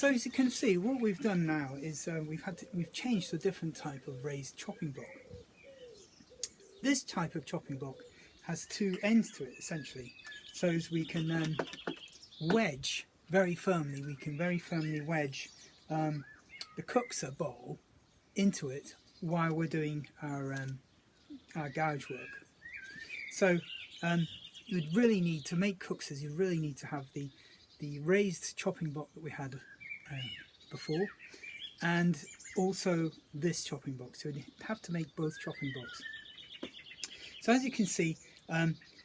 So as you can see, what we've done now is we've changed to a different type of raised chopping block. This type of chopping block has two ends to it essentially, so as we can wedge very firmly. We can very firmly wedge the Kuksa bowl into it while we're doing our gouge work. So you would really need to make kuksas. You really need to have the raised chopping block that we had before, and also this chopping block. So you have to make both chopping blocks. So as you can see,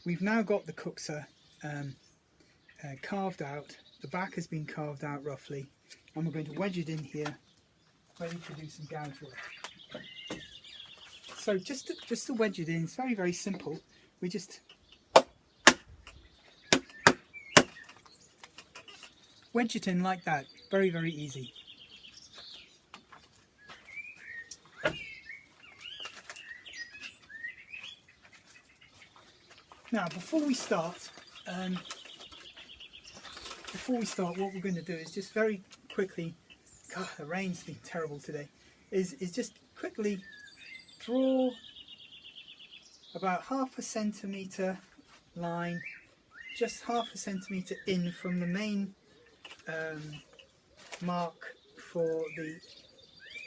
we've now got the kuksa carved out. The back has been carved out roughly, and we're going to wedge it in here, ready to do some gouge work. So just to wedge it in, it's very, very simple. We just wedge it in like that. Very, very easy. Now, before we start, what we're going to do is just very quickly, God, the rain's been terrible today, is just quickly draw about ½ centimetre line, just ½ centimetre in from the main mark for the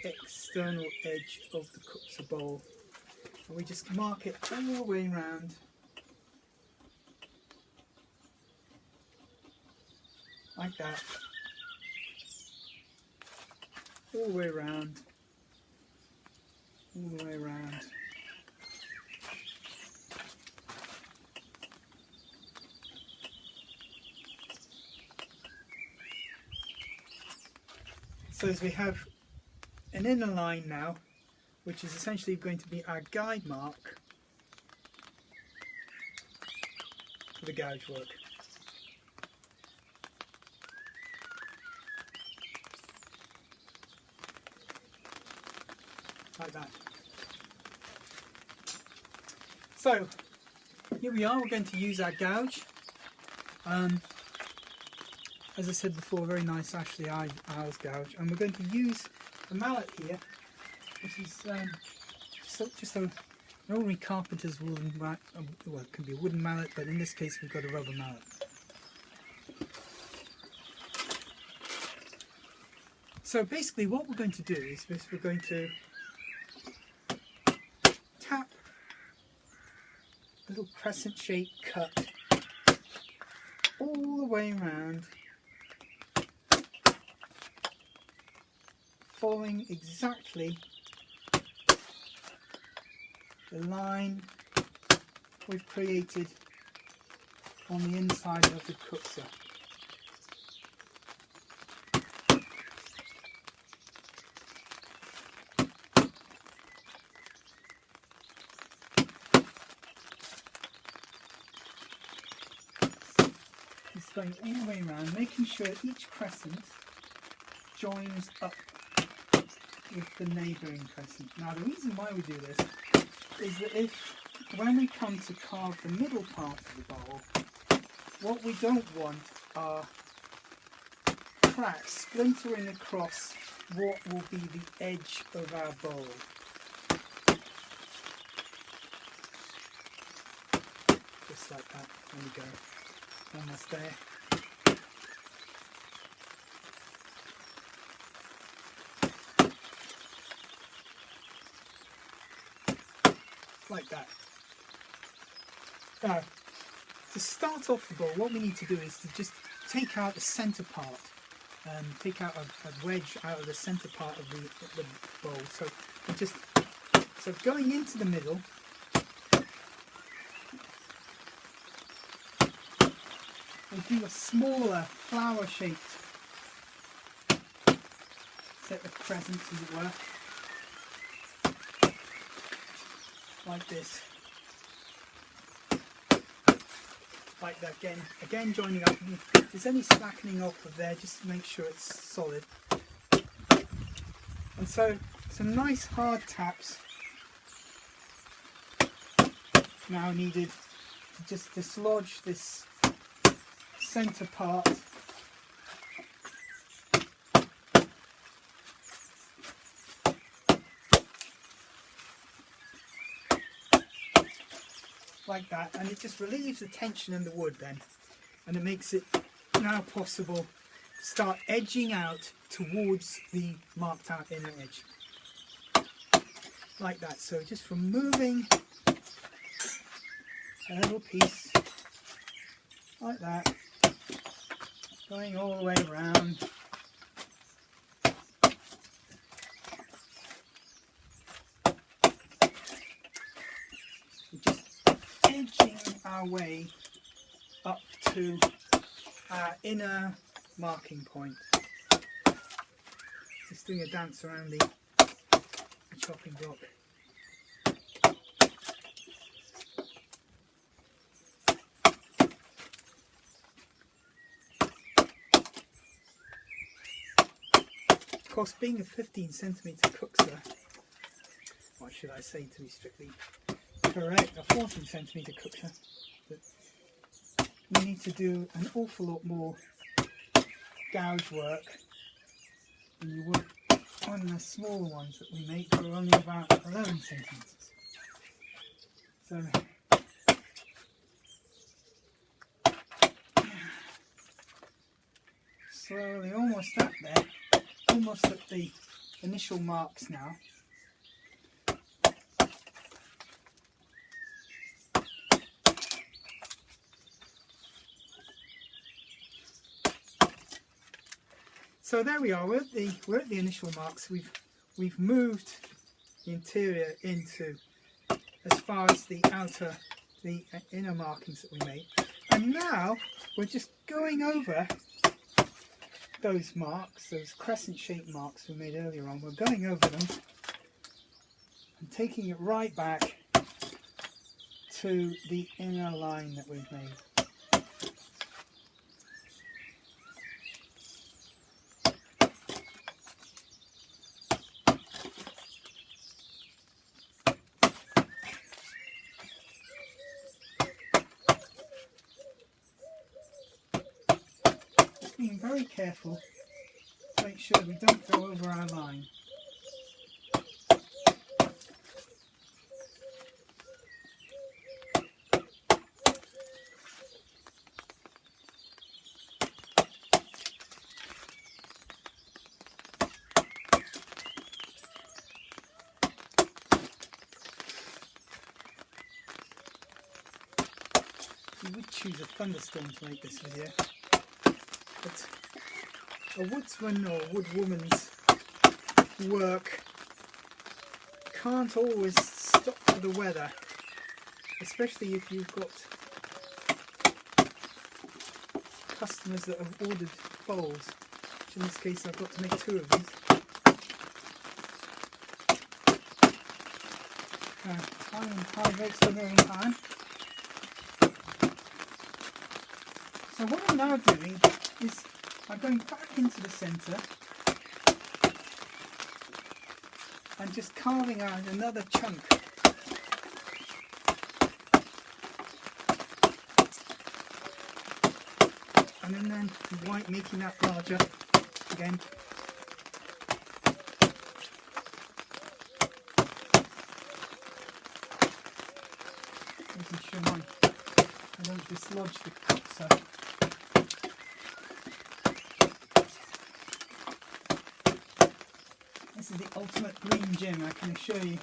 external edge of the Kuksa bowl, and we just mark it all the way around. Like that, all the way around, all the way around. So as we have an inner line now, which is essentially going to be our guide mark for the gouge work. Like that. So here we are, we're going to use our gouge. As I said before, very nice Ashley Isles gouge, and we're going to use a mallet here, which is just an ordinary carpenter's wooden, well, it can be a wooden mallet, but in this case we've got a rubber mallet. So basically what we're going to do is we're going to tap a little crescent shaped cut all the way around, following exactly the line we've created on the inside of the kuksa. Just going all the way around, making sure each crescent joins up with the neighbouring crescent. Now the reason why we do this is that when we come to carve the middle part of the bowl, what we don't want are cracks splintering across what will be the edge of our bowl. Just like that. There we go. Almost there. Like that. Now, to start off the bowl, what we need to do is to just take out the centre part, take out a wedge out of the centre part of the bowl. So going into the middle, we'll do a smaller flower-shaped set of crescents, as it were. Like this, like that, again joining up. If there's any slackening off of there, just make sure it's solid. And so some nice hard taps now needed to just dislodge this centre part like that, and it just relieves the tension in the wood then, and it makes it now possible to start edging out towards the marked out inner edge, like that. So just removing a little piece like that, going all the way around. We're just edging our way up to our inner marking point. Just doing a dance around the chopping block. Of course, being a 15cm Kuksa, what should I say to be strictly correct, a 14cm Kuksa, but you need to do an awful lot more gouge work than you would on the smaller ones that we make, that are only about 11 centimetres. So slowly, almost up there, almost at the initial marks now. So there we are. We're at the initial marks. We've moved the interior into as far as the inner markings that we made, and now we're just going over those marks, those crescent-shaped marks we made earlier on. We're going over them and taking it right back to the inner line that we've made. Being very careful to make sure we don't go over our line. You would choose a thunderstorm to make this video. But a woodsman or woodwoman's work can't always stop for the weather, especially if you've got customers that have ordered bowls, which in this case I've got to make 2 of these. Time and time makes the million time. So what I'm now doing is I'm going back into the centre and just carving out another chunk. And then white, making that larger again. Making sure I don't dislodge the Kuksa. This is the ultimate green gem, I can assure you.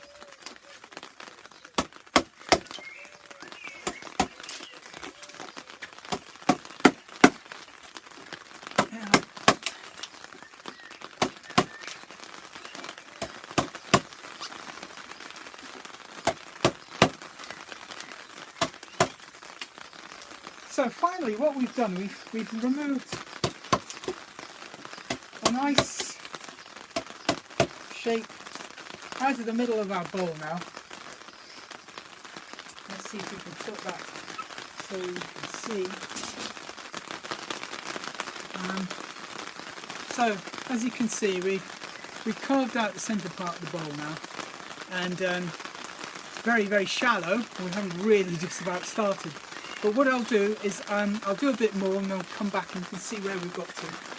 So finally, what we've done, we've removed a nice shape out of the middle of our bowl now. Let's see if we can tilt that so you can see. So as you can see, we've carved out the centre part of the bowl now, and very, very shallow. We haven't really just about started. But what I'll do is I'll do a bit more and I'll come back and you can see where we've got to.